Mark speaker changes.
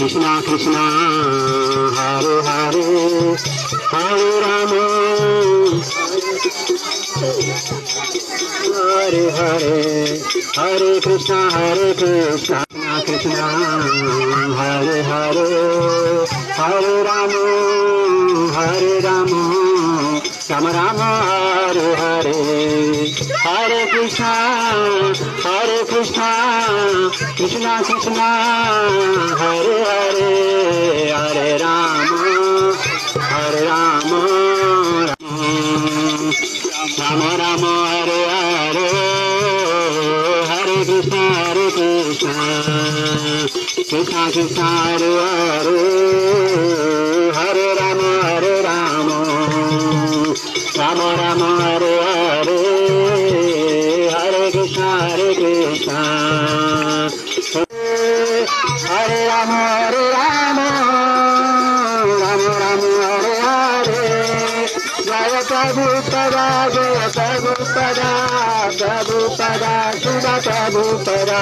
Speaker 1: Krishna Krishna Hare Hare Hare Rama Hare Hare Hare Krishna Krishna Krishna Hare Hare Hare Rama Rama Rama Hare Hare Hare Krishna Krishna Krishna Hare Hare Hare Rama Rama Rama Hare Hare Hare Krishna Krishna Krishna Hare Hare Hare Rama Rama Rama Hare Hare Hare Krishna Hare Rama Rama Rama Hare Hare Jaya Prabhupada Jaya Prabhupada Prabhupada Shiva Prabhupada